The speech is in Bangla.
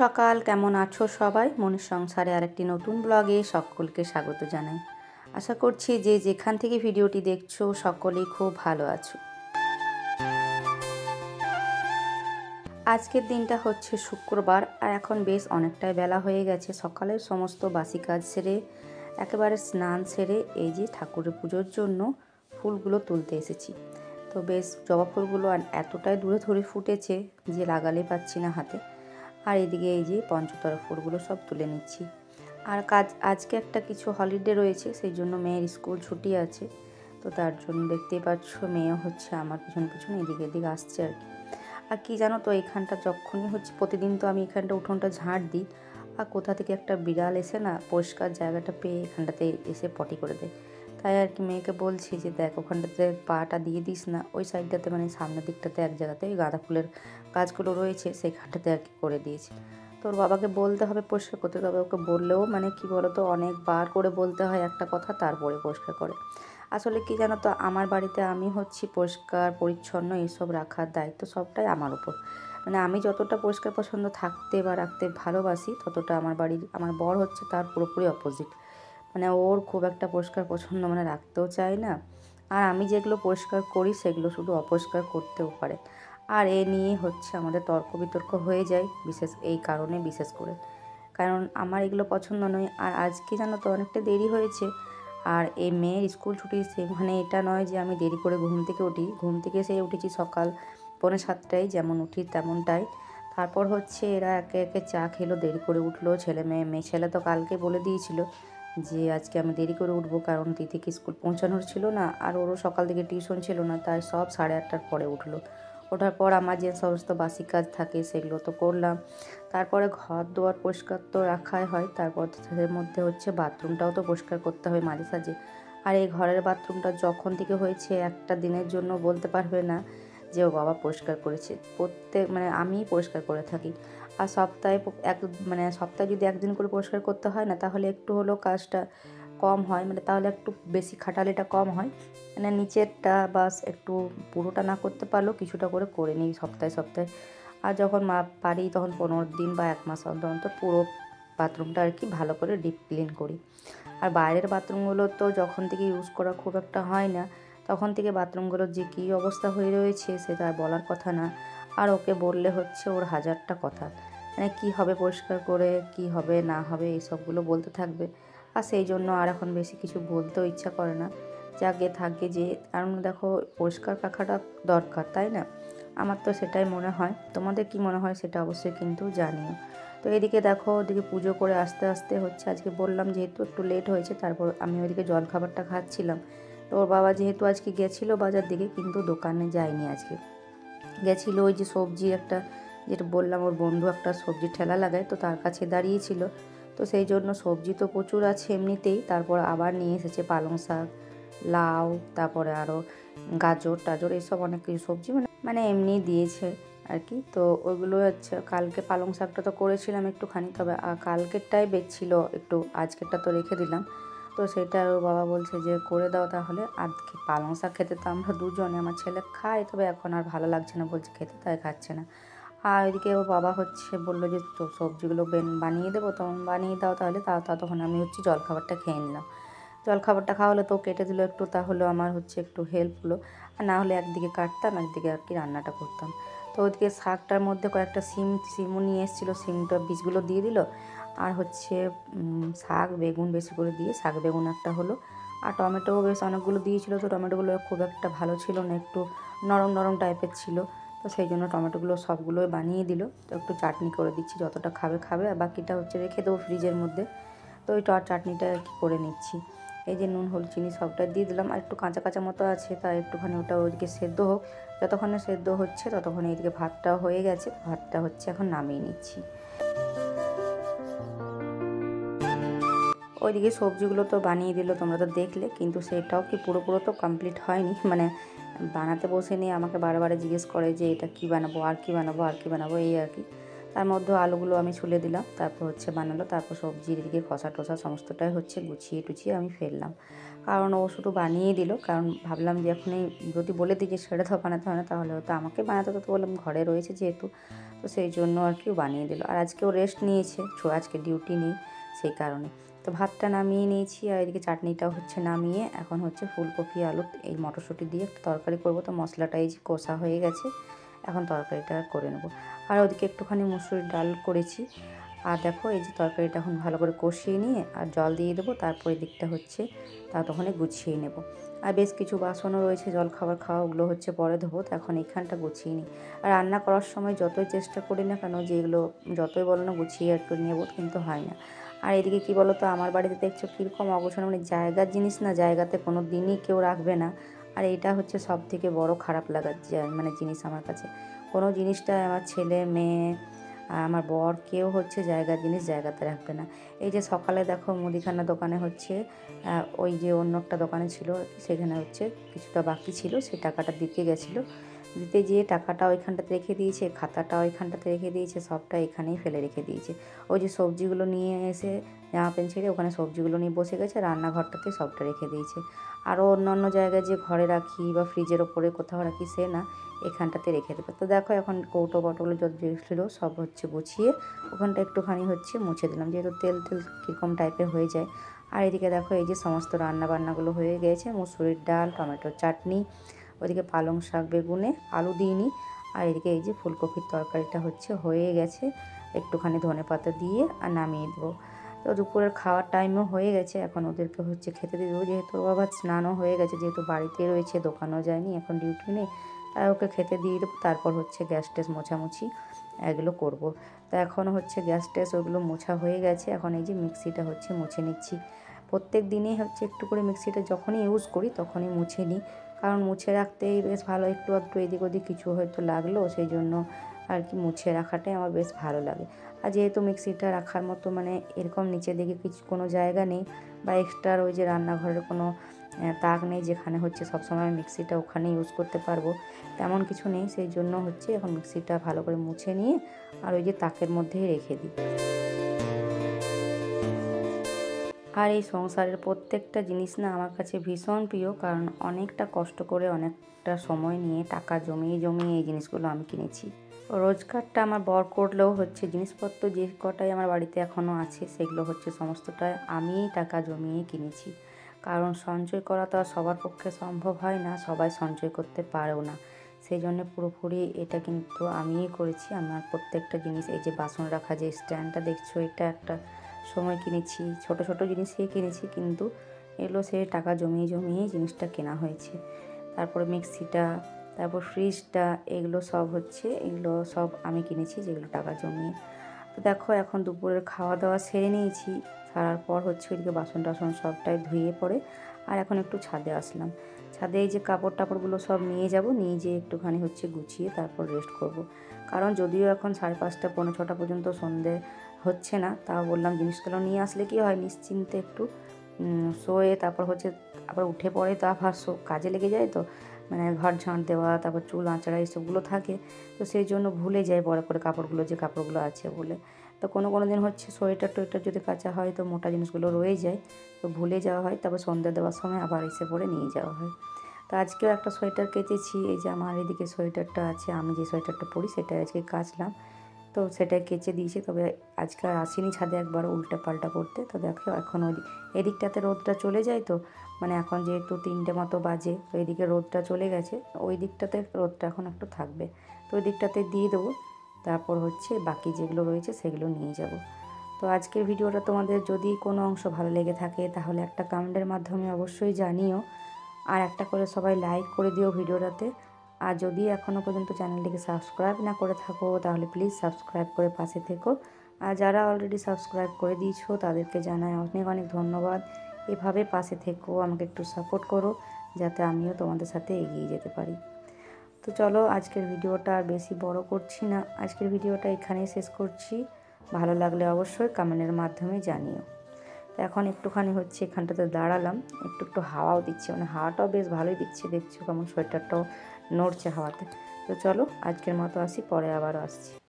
সকাল, কেমন আছো সবাই? মনের সংসারে আরেকটি নতুন ব্লগে সকলকে স্বাগত জানাই। আশা করছি যে যেখান থেকে ভিডিওটি দেখছো সকলেই খুব ভালো আছো। আজকের দিনটা হচ্ছে শুক্রবার, আর এখন বেশ অনেকটাই বেলা হয়ে গেছে। সকালের সমস্ত বাসি কাজ সেরে একেবারে স্নান সেরে এই যে ঠাকুরের পুজোর জন্য ফুলগুলো তুলতে এসেছি। তো বেশ জবা ফুলগুলো এতটাই দূরে ধরে ফুটেছে যে লাগালে পাচ্ছি না হাতে। আর এদিকে এই যে পঞ্চতরা ফুলগুলো সব তুলে নিচ্ছি। আর আজকে একটা কিছু হলিডে রয়েছে, সেই জন্য মেয়ের স্কুল ছুটি আছে। তো তার জন্য দেখতেই পাচ্ছ মেয়ে হচ্ছে আমার পিছন পিছন এদিকে এদিকে আসছে আর কি। আর কি জানো তো, এখানটা যখনই হচ্ছে প্রতিদিন তো আমি এখানটা উঠোনটা ঝাড় দিই, আর কোথা থেকে একটা বিড়াল এসে না পরিষ্কার জায়গাটা পেয়ে এখানটাতে এসে পটি করে দেয়। তাই আর কি মেয়েকে বলছি যে দেখ ওখানটাতে পাটা দিয়ে দিস না, ওই সাইডটাতে মানে সামনের দিকটাতে এক জায়গাতে ওই গাঁদা ফুলের গাছগুলো রয়েছে সেইখানটাতে আর কি করে দিয়েছে। তো ওর বাবাকে বলতে হবে পরিষ্কার করতে, তবে ওকে বললেও মানে কি বলতো অনেকবার করে বলতে হয় একটা কথা, তারপরে পরিষ্কার করে। আসলে কি জানো তো, আমার বাড়িতে আমি হচ্ছি পরিষ্কার পরিচ্ছন্ন এইসব রাখার দায়িত্ব সবটাই আমার উপর। মানে আমি যতটা পরিষ্কার পছন্দ থাকতে বা রাখতে ভালোবাসি, ততটা আমার বর হচ্ছে তার পুরোপুরি অপোজিট। মানে ওর খুব একটা পরিষ্কার পছন্দ মানে রাখতেও চায় না, আর আমি যেগুলো পরিষ্কার করি সেগুলো শুধু অপরিষ্কার করতেও পারে। আর এ নিয়ে হচ্ছে আমাদের তর্ক বিতর্ক হয়ে যায় এই কারণে, বিশেষ করে কারণ আমার এগুলো পছন্দ নয়। আর আজকে জানো তো অনেকটা দেরি হয়েছে, আর এই মেয়ের স্কুল ছুটি মানে এটা নয় যে আমি দেরি করে ঘুম থেকে উঠি, ঘুম থেকে সে উঠেছি সকাল 6:45, যেমন উঠি তেমনটাই। তারপর হচ্ছে এরা একে একে চা খেলো, দেরি করে উঠলো ছেলে মেয়ে ছেলে তো কালকে বলে দিয়েছিল যে আজকে আমি দেরি করে উঠবো, কারণ তিথিকে স্কুল পৌঁছানোর ছিল না, আর ওরও সকাল থেকে টিউশন ছিল না, তাই সব 8:30টার পরে উঠলো। ওঠার পর আমার যে সমস্ত বাসি কাজ থাকে সেগুলো তো করলাম। তারপরে ঘর দুয়ার পরিষ্কার তো রাখাই হয়, তারপর তাদের মধ্যে হচ্ছে বাথরুমটাও তো পরিষ্কার করতে হয় মাঝে সাঝে। আর এই ঘরের বাথরুমটা যখন থেকে হয়েছে একটা দিনের জন্য বলতে পারবে না যে ও বাবা পরিষ্কার করেছে, মানে আমিই পরিষ্কার করে থাকি। আর সপ্তাহে যদি একদিন করে পরিষ্কার করতে হয় না, তাহলে একটু হলেও কাজটা কম হয়, মানে তাহলে একটু বেশি খাটালিটা কম হয়। মানে নিচেরটা বাস একটু পুরোটা না করতে পারলেও কিছুটা করে নিই সপ্তাহে সপ্তাহে। আর যখন পারি তখন 15 দিন বা 1 মাস অন্তর অন্তর পুরো বাথরুমটা আর কি ভালো করে ডিপ ক্লিন করি। আর বাইরের বাথরুমগুলো তো যখন থেকে ইউজ করা খুব একটা হয় না, তখন থেকে বাথরুমগুলোর যে কী অবস্থা হয়ে রয়েছে সেটা আর বলার কথা না। আর ওকে বললে হচ্ছে ওর হাজারটা কথা, মানে কী হবে পরিষ্কার করে, কী হবে না হবে এইসবগুলো বলতে থাকবে। আর সেই জন্য আর এখন বেশি কিছু বলতেও ইচ্ছা করে না, যাকে থাকে যে, কারণ দেখো পরিষ্কার রাখাটা দরকার, তাই না? আমার তো সেটাই মনে হয়। তোমাদের কি মনে হয় সেটা অবশ্যই কিন্তু জানিও। তো এদিকে দেখো, ওদিকে পুজো করে আস্তে আস্তে হচ্ছে, আজকে বললাম যেহেতু একটু লেট হয়েছে, তারপর আমি ওইদিকে জলখাবারটা খাচ্ছিলাম। তো ওর বাবা যেহেতু আজকে গেছিলো বাজার দিকে, কিন্তু দোকানে যায়নি আজকে, গেছিলো ওই যে সবজি একটা, যেটা বললাম ওর বন্ধু একটা সবজি ঠেলা লাগায়, তো তার কাছে দাঁড়িয়েছিল। তো সেই জন্য সবজি তো প্রচুর আছে এমনিতেই, তারপর আবার নিয়ে এসেছে পালং শাক, লাউ, তারপরে আরও গাজর টাজর এইসব অনেক কিছু সবজি মানে এমনি দিয়েছে আর কি। তো ওইগুলো হচ্ছে, কালকে পালং শাকটা তো করেছিলাম একটুখানি, তবে কালকেরটাই বেচছিল একটু, আজকেরটা তো রেখে দিলাম। তো সেটা ওর বাবা বলছে যে করে দাও তাহলে। আর পালং শাক খেতে তো আমরা দুজনে, আমার ছেলে খায়, তবে এখন আর ভালো লাগছে না বলছে খেতে, তাই খাচ্ছে না। আর ওইদিকে ওর বাবা হচ্ছে বললো যে তো সবজিগুলো বানিয়ে দেবো, তখন বানিয়ে দাও তাহলে। তখন আমি হচ্ছে জলখাবারটা খেয়ে নিলাম। জলখাবারটা খাওয়া হলে তো কেটে দিল একটু, তাহলে আমার হচ্ছে একটু হেল্প হলো। আর না হলে একদিকে কাটতাম, একদিকে আর কি রান্নাটা করতাম। তো ওইদিকে শাকটার মধ্যে কয়েকটা সিমও নিয়ে এসেছিলো, সিমটা বীজগুলো দিয়ে দিল। আর হচ্ছে শাক বেগুন বেশি করে দিয়ে শাক বেগুন একটা হলো। আর টমেটোও বেশ অনেকগুলো দিয়েছিলো, তো টমেটোগুলো খুব একটা ভালো ছিল না, একটু নরম নরম টাইপের ছিল। তো সেই জন্য টমেটোগুলো সবগুলোই বানিয়ে দিল। তো একটু চাটনি করে দিচ্ছি, যতটা খাবে খাবে, আর বাকিটা হচ্ছে রেখে দেবো ফ্রিজের মধ্যে। তো ওই চাটনিটা আর কি করে নিচ্ছি। এই যে নুন হলুদ চিনি সবটা দিয়ে দিলাম, আর একটু কাঁচা কাঁচা মতো আছে, তাই একটুখানি ওটা ওইদিকে সেদ্ধ হোক। যতক্ষণে সেদ্ধ হচ্ছে ততক্ষণে এইদিকে ভাতটাও হয়ে গেছে, ভাতটা হচ্ছে এখন নামিয়ে নিচ্ছি। ওইদিকে সবজিগুলো তো বানিয়ে দিল, তোমরা তো দেখলে, কিন্তু সেটাও কি পুরো তো কমপ্লিট হয়নি। মানে বানাতে বসে নিয়ে আমাকে বারে জিজ্ঞেস করে যে এটা কী বানাবো, আর কী বানাবো, আর কী বানাবো, এই আর কি। তার মধ্যে আলুগুলো আমি ছুলে দিলাম, তারপর হচ্ছে বানালো, তারপর সবজির দিকে কষা টষা সমস্তটাই হচ্ছে গুছিয়ে টুছিয়ে আমি ফেললাম। কারণ ও শুধু বানিয়ে দিল, কারণ ভাবলাম যে এখনই যদি বলে দিই যে সেটা তো বানাতে হয় না, তাহলে হয়তো আমাকে বানাতে হতো। তো বললাম ঘরে রয়েছে যেহেতু, তো সেই জন্য আর কি বানিয়ে দিল। আর আজকেও রেস্ট নিয়েছে, আজকে ডিউটি নেই সেই কারণে। তো ভাতটা নামিয়ে নিয়েছি, আর এদিকে চাটনিটাও হচ্ছে নামিয়ে এখন হচ্ছে ফুলকপি আলু এই মটরশুঁটি দিয়ে একটা তরকারি করব। তো মশলাটা এই যে কষা হয়ে গেছে, এখন তরকারিটা করে নেব। আর ওদিকে একটুখানি মুসুরির ডাল করেছি। আর দেখো এই যে তরকারিটা এখন ভালো করে কষিয়ে নিয়ে আর জল দিয়ে দেবো, তারপর এদিকটা হচ্ছে ততক্ষণে গুছিয়ে নেব। আর বেশ কিছু বাসনও রয়েছে জল খাবার খাওয়া, ওগুলো হচ্ছে পরে ধোবো। তো এখন এখানটা গুছিয়ে নিই। আর রান্না করার সময় যতই চেষ্টা করি না কেন যে এগুলো যতই বলো না গুছিয়ে একটু নেবো, কিন্তু হয় না। আর এদিকে কী বলো তো, আমার বাড়িতে দেখছো কীরকম অগোছালো, মানে জায়গার জিনিস না জায়গাতে কোনো দিনই কেউ রাখবে না। আর এটা হচ্ছে সব থেকে বড় খারাপ লাগার মানে জিনিস আমার কাছে। কোনো জিনিসটা আমার ছেলে মেয়ে আমার বর কেউ হচ্ছে জায়গার জিনিস জায়গাতে রাখবে না। এই যে সকালে দেখো মুদিখানা দোকানে হচ্ছে ওই যে অন্য একটা দোকানে ছিল, সেখানে হচ্ছে কিছুটা বাকি ছিল, সেই টাকাটা দিতে গেছিলো। দিতে যেয়ে টাকাটা ওইখানটাতে রেখে দিয়েছে, খাতাটা ওইখানটাতে রেখে দিয়েছে, সবটা এখানেই ফেলে রেখে দিয়েছে। ওই যে সবজিগুলো নিয়ে এসে জামা প্যান্ট ছেড়ে ওখানে সবজিগুলো নিয়ে বসে গেছে, রান্নাঘরটাতে সবটা রেখে দিয়েছে। আরও অন্য জায়গায় যে ঘরে রাখি বা ফ্রিজের ওপরে কোথাও রাখি সে না, এখানটাতে রেখে দেবে। তো দেখো এখন কৌটো বটগুলো যত ছিল সব হচ্ছে গুছিয়ে ওখানটা একটুখানি হচ্ছে মুছে দিলাম, যেহেতু তেল কীরকম টাইপের হয়ে যায়। আর এদিকে দেখো এই যে সমস্ত রান্নাবান্নাগুলো হয়ে গেছে, মুসুরির ডাল, টমেটোর চাটনি, ওইদিকে পালং শাক বেগুনে আলু দিইনি। আর এদিকে এই যে ফুলকপির তরকারিটা হচ্ছে হয়ে গেছে, একটুখানি ধনেপাতা দিয়ে আর নামিয়ে দেবো। তো দুপুরের খাওয়ার টাইমও হয়ে গেছে, এখন ওদেরকে হচ্ছে খেতে দিয়ে দেবো। যেহেতু বাবা স্নানও হয়ে গেছে, যেহেতু বাড়িতে রয়েছে, দোকানও যায়নি, এখন ডিউটি নেই, তাই ওকে খেতে দিয়ে দেবো। তারপর হচ্ছে গ্যাস ট্যাস মোছামুছি এগুলো করব। তো এখন হচ্ছে গ্যাস ট্যাস ওগুলো মোছা হয়ে গেছে, এখন এই যে মিক্সিটা হচ্ছে মুছে নিচ্ছি। প্রত্যেক দিনই হচ্ছে একটু করে মিক্সিটা যখনই ইউজ করি তখনই মুছে নিই, কারণ মুছে রাখতেই বেশ ভালো। একটু একটু এদিক ওদিক কিছু হয়তো লাগলো, সেই জন্য আর কি মুছে রাখাটাই আমার বেশ ভালো লাগে। আর যেহেতু মিক্সিটা রাখার মতো মানে এরকম নিচে দিকে কিছু কোনো জায়গা নেই, বা এক্সট্রা ওই যে রান্নাঘরের কোনো তাক নেই যেখানে হচ্ছে সবসময় মিক্সিটা ওখানে ইউজ করতে পারবো, তেমন কিছু নেই। সেই জন্য হচ্ছে এখন মিক্সিটা ভালো করে মুছে নিয়ে আর ওই যে তাকের মধ্যেই রেখে দিই। আর এই সংসারের প্রত্যেকটা জিনিস না আমার কাছে ভীষণ প্রিয়, কারণ অনেকটা কষ্ট করে অনেকটা সময় নিয়ে টাকা জমিয়ে জমিয়ে এই জিনিসগুলো আমি কিনেছি। রোজগারটা আমার বর করলেও হচ্ছে জিনিসপত্র যে কটাই আমার বাড়িতে এখনও আছে সেগুলো হচ্ছে সমস্তটাই আমিই টাকা জমিয়ে কিনেছি। কারণ সঞ্চয় করা তো আর সবার পক্ষে সম্ভব হয় না, সবাই সঞ্চয় করতে পারেও না। সেই জন্য পুরোপুরি এটা কিন্তু আমিই করেছি। আমার প্রত্যেকটা জিনিস, এই যে বাসন রাখা যে স্ট্যান্ডটা দেখছো, এটা একটা সময় কিনেছি, ছোট ছোট জিনিসই কিনেছি, কিন্তু এগুলো সে টাকা জমিয়ে জমিয়ে জিনিসটা কেনা হয়েছে। তারপরে মিক্সিটা, তারপর ফ্রিজটা, এগুলো সব আমি কিনেছি, যেগুলো টাকা জমিয়ে। তো দেখো এখন দুপুরের খাওয়া দাওয়া সেরে নিয়েছি, সারার পর হচ্ছে ওইদিকে বাসন টাসন সবটাই ধুয়ে পড়ে আর এখন একটু ছাদে আসলাম। ছাদে এই যে কাপড় টাপড়গুলো সব নিয়ে যাব, নিয়ে যেয়ে একটুখানি হচ্ছে গুছিয়ে তারপর রেস্ট করব। কারণ যদিও এখন 5:30 পৌনে 6টা পর্যন্ত সন্ধে হচ্ছে না, তাও বললাম জিনিসগুলো নিয়ে আসলে কি হয় নিশ্চিন্তে একটু শোয়ে, তারপর হচ্ছে আবার উঠে পড়ে তো আবার কাজে লেগে যায়। তো মানে ঘর ঝাঁট দেওয়া, তারপর চুল আঁচড়া এইসবগুলো থাকে, তো সেই জন্য ভুলে যায় বড় করে কাপড়গুলো যে কাপড়গুলো আছে বলে। তো কোনো দিন হচ্ছে সোয়েটার টোয়েটার যদি কাচা হয় তো মোটা জিনিসগুলো রয়ে যায়, তো ভুলে যাওয়া হয়, তারপর সন্ধ্যা দেওয়ার সময় আবার এসে পরে নিয়ে যাওয়া হয়। তো আজকেও একটা সোয়েটার কেচেছি, এই যে আমার এদিকে সোয়েটারটা আছে, আমি যে সোয়েটারটা পরি সেটা আজকে কাচলাম, তো সেটা কেচে দিয়েছি। তবে আজকে আর আসিনি ছাদে একবার উল্টা পাল্টা করতে। তো দেখো এখন ওই এদিকটাতে রোদটা চলে যায়, তো মানে এখন যেহেতু 3টে মতো বাজে, তো এদিকে রোদটা চলে গেছে, ওই দিকটাতে রোদটা এখন একটু থাকবে, তো ওই দিকটাতে দিয়ে দেবো। তারপর হচ্ছে বাকি যেগুলো রয়েছে সেগুলো নিয়ে যাব। তো আজকের ভিডিওটা তোমাদের যদি কোনো অংশ ভালো লেগে থাকে তাহলে একটা কমেন্টের মাধ্যমে অবশ্যই জানিও, আর একটা করে সবাই লাইক করে দিও ভিডিওটাতে। আর যদি এখনও পর্যন্ত চ্যানেলটিকে সাবস্ক্রাইব না করে থাকো তাহলে প্লিজ সাবস্ক্রাইব করে পাশে থেকো। আর যারা অলরেডি সাবস্ক্রাইব করে দিয়েছো তাদেরকে জানাই অনেক অনেক ধন্যবাদ। এভাবে পাশে থেকো, আমাকে একটু সাপোর্ট করো, যাতে আমিও তোমাদের সাথে এগিয়ে যেতে পারি। তো চলো আজকের ভিডিওটা আর বেশি বড় করছি না, আজকের ভিডিওটা এখানেই শেষ করছি। ভালো লাগলে অবশ্যই কমেন্টের মাধ্যমে জানিও। তো এখন একটুখানি হচ্ছে এখানটাতে দাঁড়ালাম, একটু হাওয়াও দিচ্ছে, মানে হাওয়াটাও বেশ ভালোই দিচ্ছে, দেখছো কেমন সোয়েটারটাও নড়ছে হাওয়াতে। তো চলো আজকের মতো আসি, পরে আবারও আসছি।